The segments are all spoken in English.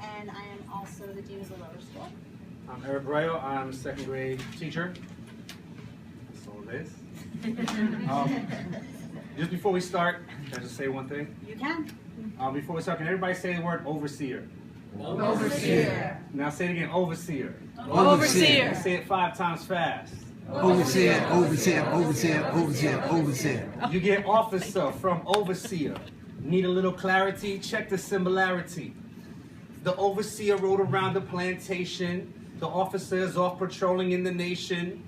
and I am also the dean of the lower school. I'm Eric Rayo. I'm a second grade teacher. That's all it is. Just before we start, can I just say one thing? You can. Before we start, can everybody say the word overseer? Overseer. Now say it again, overseer. Overseer. Say it 5 times fast. Overseer, overseer, overseer, overseer, overseer. You get officer from overseer. Need a little clarity? Check the similarity. The overseer rode around the plantation. The officer is off patrolling in the nation.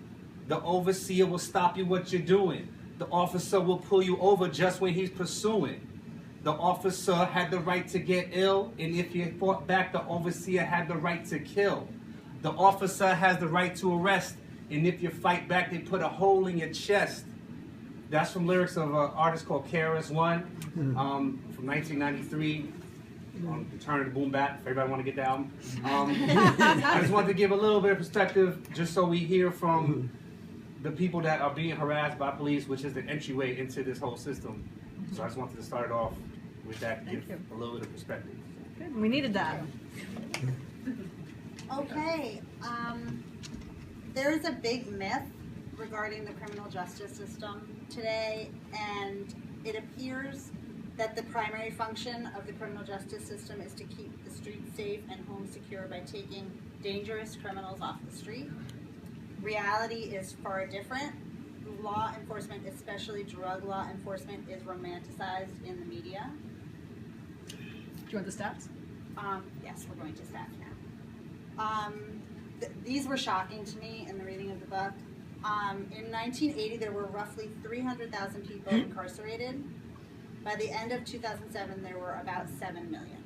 The overseer will stop you what you're doing. The officer will pull you over just when he's pursuing. The officer had the right to get ill, and if you fought back, the overseer had the right to kill. The officer has the right to arrest, and if you fight back, they put a hole in your chest. That's from lyrics of an artist called KRS-One from 1993. Return of the Boom Bap, if everybody want to get the album. I just wanted to give a little bit of perspective, just so we hear from the people that are being harassed by police, which is the entryway into this whole system. So I just wanted to start it off with that, to give a little bit of perspective. Good. We needed that. Okay, there is a big myth regarding the criminal justice system today, and it appears that the primary function of the criminal justice system is to keep the streets safe and homes secure by taking dangerous criminals off the street. Reality is far different. Law enforcement, especially drug law enforcement, is romanticized in the media. Do you want the stats? Yes, we're going to stats now. These were shocking to me in the reading of the book. In 1980, there were roughly 300,000 people incarcerated. By the end of 2007, there were about 7 million.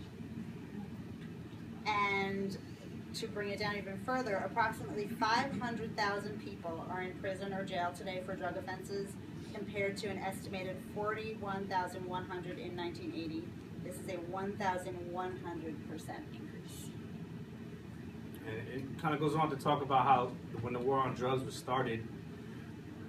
And to bring it down even further, approximately 500,000 people are in prison or jail today for drug offenses, compared to an estimated 41,100 in 1980. This is a 1,100% increase. And it kind of goes on to talk about how when the war on drugs was started,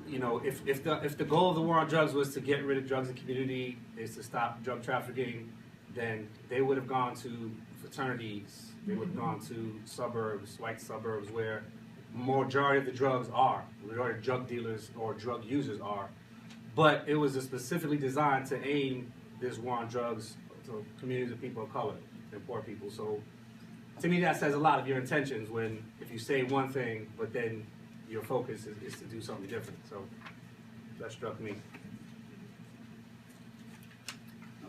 you know, if the goal of the war on drugs was to get rid of drugs in the community, is to stop drug trafficking, then they would have gone to fraternities, they would have gone to suburbs, white suburbs, where majority of the drugs are, majority of drug dealers or drug users are. But it was specifically designed to aim this war on drugs to communities of people of color and poor people. So to me, that says a lot of your intentions when, if you say one thing, but then your focus is to do something different. So that struck me.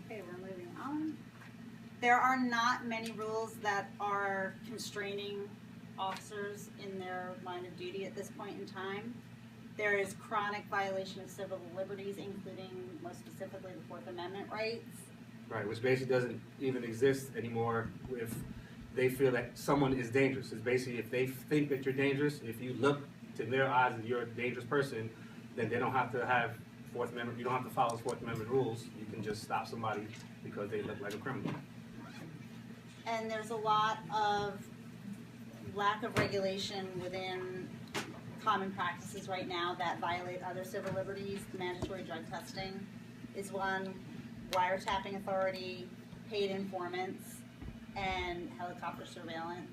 Okay, we're moving on. There are not many rules that are constraining officers in their line of duty at this point in time. There is chronic violation of civil liberties, including, most specifically, the Fourth Amendment rights. Right, which basically doesn't even exist anymore if they feel that someone is dangerous. It's basically if they think that you're dangerous, if you look to their eyes that you're a dangerous person, then they don't have to have Fourth Amendment, you don't have to follow Fourth Amendment rules. You can just stop somebody because they look like a criminal. And there's a lot of lack of regulation within common practices right now that violate other civil liberties. Mandatory drug testing is one, wiretapping authority, paid informants, and helicopter surveillance.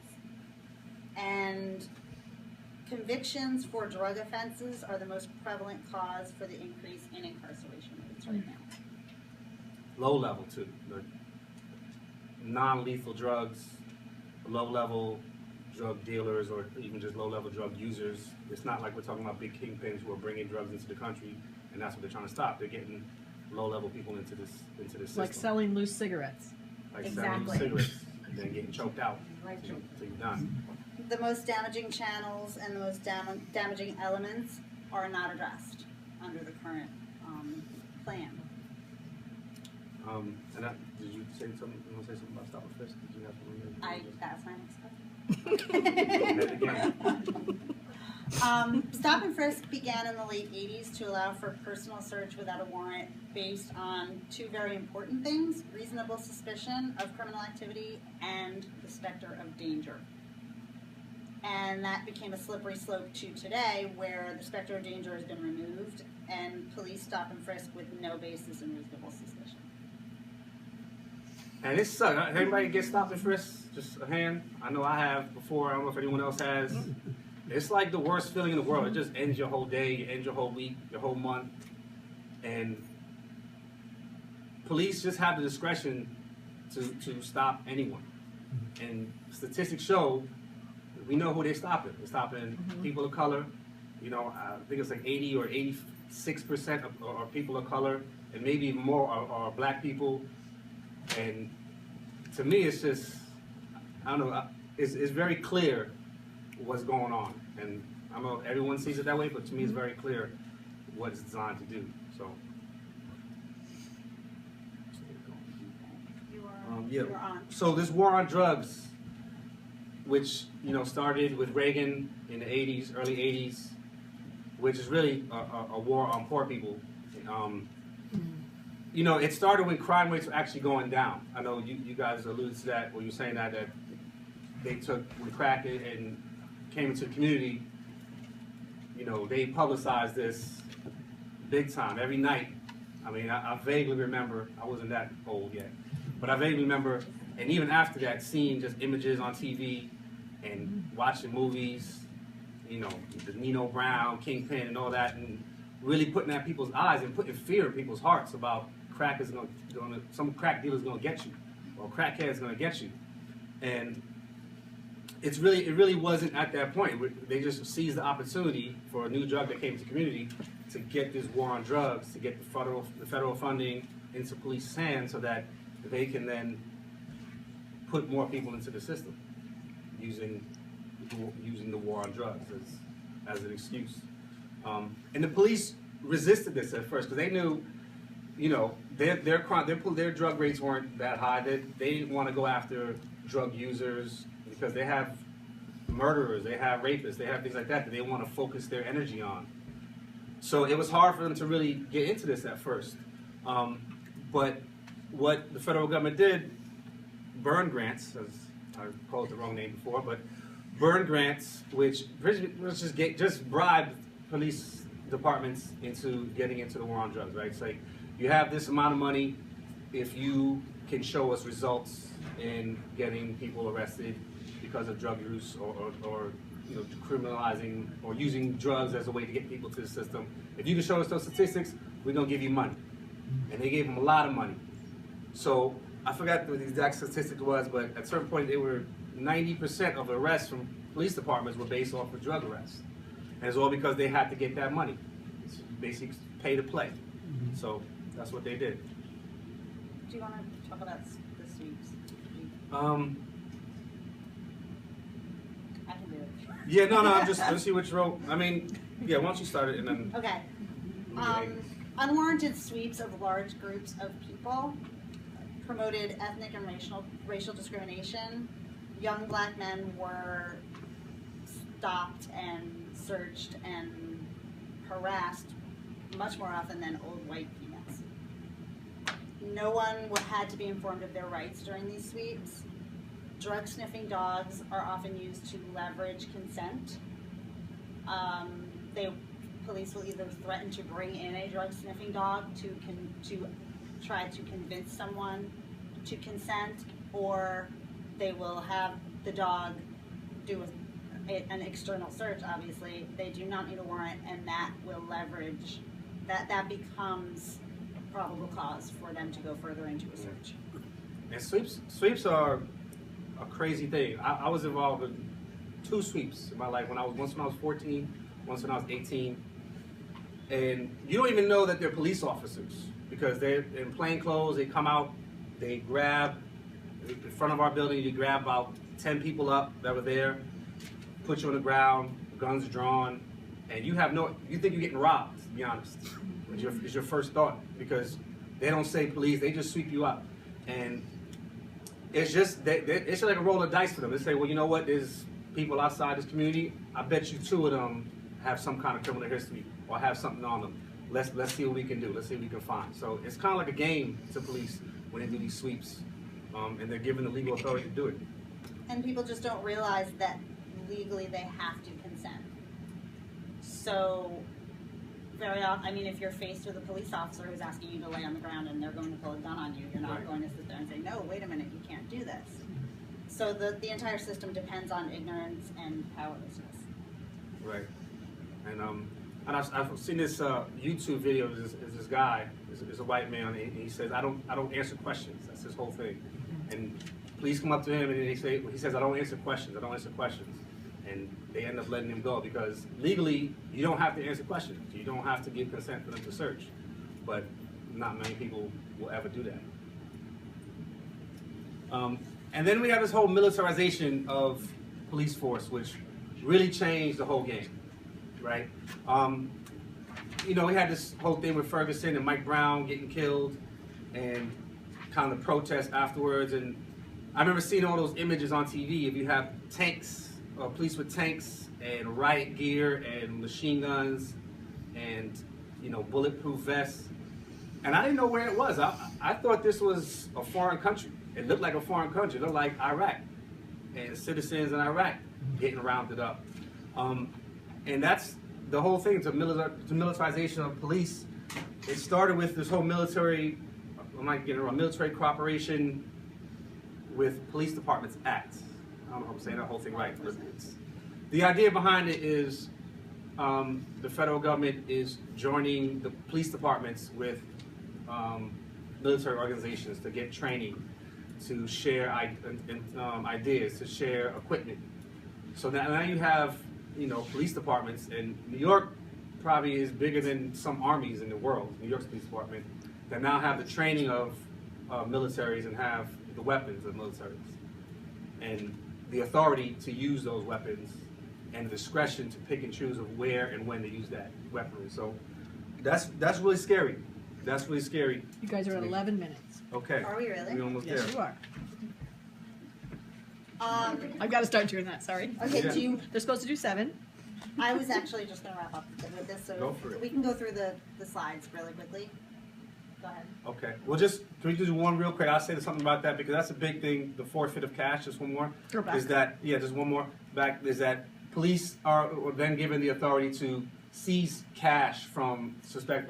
And convictions for drug offenses are the most prevalent cause for the increase in incarceration rates right now. Low level too, the non-lethal drugs, low-level drug dealers, or even just low-level drug users. It's not like we're talking about big kingpins who are bringing drugs into the country, and that's what they're trying to stop. They're getting low-level people into this system. Like selling loose cigarettes. Like Exactly. selling cigarettes and then getting choked out until you're done. The most damaging channels and the most damaging elements are not addressed under the current plan. And did you say something? You want to say something about Stop and Frisk? Did you have something? That's my next question. Stop and Frisk began in the late 80s to allow for personal search without a warrant based on two very important things: reasonable suspicion of criminal activity and the specter of danger. And that became a slippery slope to today, where the specter of danger has been removed and police stop and frisk with no basis in reasonable suspicion. And it sucks. Everybody get stopped and frisked? Just a hand? I know I have before. I don't know if anyone else has. It's like the worst feeling in the world. It just ends your whole day, you end your whole week, your whole month. And police just have the discretion to stop anyone. And statistics show, we know who they're stopping. They're stopping people of color. You know, I think it's like 80 or 86% are people of color, and maybe even more are black people. And to me, it's just, I don't know, it's very clear what's going on. And I don't know if everyone sees it that way, but to me, it's very clear what it's designed to do. So. You're on. So this war on drugs, which started with Reagan in the 80s, early 80s, which is really a war on poor people. It started when crime rates were actually going down. I know you guys alluded to that, or you're saying that they took, when crack and came into the community, they publicized this big time, every night. I mean, I vaguely remember, I wasn't that old yet, but I vaguely remember, and even after that, seeing just images on TV and watching movies, the Nino Brown, Kingpin, and all that, and really putting that in people's eyes and putting fear in people's hearts about some crack dealer's gonna get you, or crackhead's gonna get you. And it really wasn't at that point. They just seized the opportunity for a new drug that came to the community to get this war on drugs, to get the federal funding into police's hands so that they can then put more people into the system using the war on drugs as an excuse. And the police resisted this at first because they knew, their drug rates weren't that high. They didn't want to go after drug users because they have murderers, they have rapists, they have things like that they want to focus their energy on. So it was hard for them to really get into this at first. But what the federal government did, burn grants, as I called it the wrong name before, but burn grants, which just bribed police departments into getting into the war on drugs, right? It's like, you have this amount of money if you can show us results in getting people arrested because of drug use or criminalizing or using drugs as a way to get people to the system. If you can show us those statistics, we're gonna give you money. And they gave them a lot of money. So I forgot what the exact statistic was, but at a certain point they were 90% of arrests from police departments were based off of drug arrests. And it's all because they had to get that money. It's basically pay to play. So that's what they did. Do you want to talk about the sweeps? I can do it. Yeah, no, let's see what you wrote. I mean, yeah, why don't you start it and then... Okay. Unwarranted sweeps of large groups of people promoted ethnic and racial discrimination. Young black men were stopped and searched and harassed much more often than old white females. No one had to be informed of their rights during these sweeps. Drug sniffing dogs are often used to leverage consent. Police will either threaten to bring in a drug sniffing dog to try to convince someone to consent, or they will have the dog do an external search. Obviously, they do not need a warrant, and that will leverage that becomes probable cause for them to go further into a search. And sweeps are a crazy thing. I was involved in 2 sweeps in my life. Once when I was 14, once when I was 18. And you don't even know that they're police officers because they're in plain clothes. They come out, they grab, in front of our building, you grab about 10 people up that were there, put you on the ground, guns drawn, and you think you're getting robbed, to be honest. It's your first thought because they don't say police, they just sweep you up. And it's just like a roll of dice for them. They say, well, you know what, there's people outside this community, I bet you 2 of them have some kind of criminal history or have something on them. Let's see what we can do. Let's see what we can find. So it's kind of like a game to police when they do these sweeps, and they're given the legal authority to do it. And people just don't realize that legally they have to consent. So very often, I mean, if you're faced with a police officer who's asking you to lay on the ground and they're going to pull a gun on you, you're not Right. going to sit there and say, no, wait a minute, you can't do this. So the entire system depends on ignorance and powerlessness. Right. And I've seen this YouTube video. There's this guy, is a white man, and he says, I don't answer questions. That's his whole thing. And police come up to him and he says, I don't answer questions. I don't answer questions. And they end up letting him go because legally you don't have to answer questions. You don't have to give consent for them to search. But not many people will ever do that. And then we have this whole militarization of police force, which really changed the whole game, right? You know, we had this whole thing with Ferguson and Mike Brown getting killed and kind of the protests afterwards. And I remember seeing all those images on TV. If you have tanks, police with tanks and riot gear and machine guns and, you know, bulletproof vests. And I didn't know where it was. I thought this was a foreign country. It looked like a foreign country. It looked like Iraq and citizens in Iraq getting rounded up. And that's the whole thing, to militarization of police. It started with this whole military, I might get it wrong, Military Cooperation with Police Departments Act. I don't know if I'm saying that whole thing right. But the idea behind it is the federal government is joining the police departments with military organizations to get training, to share ideas, to share equipment. So now you have, you know, police departments, and New York probably is bigger than some armies in the world. New York's police department that now have the training of militaries and have the weapons of militaries and the authority to use those weapons and the discretion to pick and choose of where and when to use that weaponry. So that's really scary. That's really scary. You guys are at 11 minutes. Okay. Are we really? We're almost Yes, there. you are. I've got to start doing that, sorry. Okay, Yeah. They're supposed to do 7. I was actually just going to wrap up with this, so Go for it. we can go through the slides really quickly. Go ahead. Okay. Well, can we do one real quick? I'll say something about that because that's a big thing. The forfeit of cash. Just one more. Go back. Is that just one more back? Is that police are then given the authority to seize cash from suspected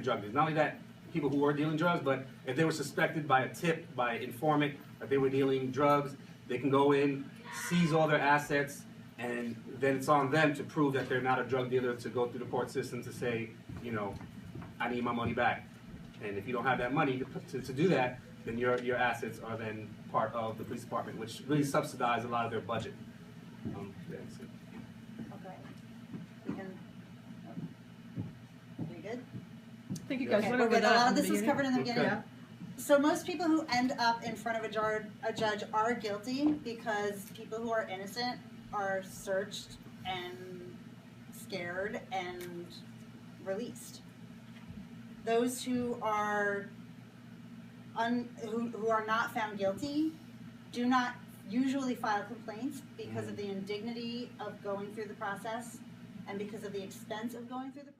drug dealers. Not only that, people who were dealing drugs, but if they were suspected by a tip, by informant, that they were dealing drugs, they can go in, seize all their assets, and then it's on them to prove that they're not a drug dealer, to go through the court system to say, you know, I need my money back. And if you don't have that money to do that, then your assets are then part of the police department, which really subsidize a lot of their budget. That's it. Okay. We can. Are you good? I think you Yeah. guys Okay, went we're over good. that A lot in of the this was beginning. covered in the beginning. Okay. So most people who end up in front of a judge are guilty because people who are innocent are searched and scared and released. Those who are who are not found guilty do not usually file complaints because of the indignity of going through the process and because of the expense of going through the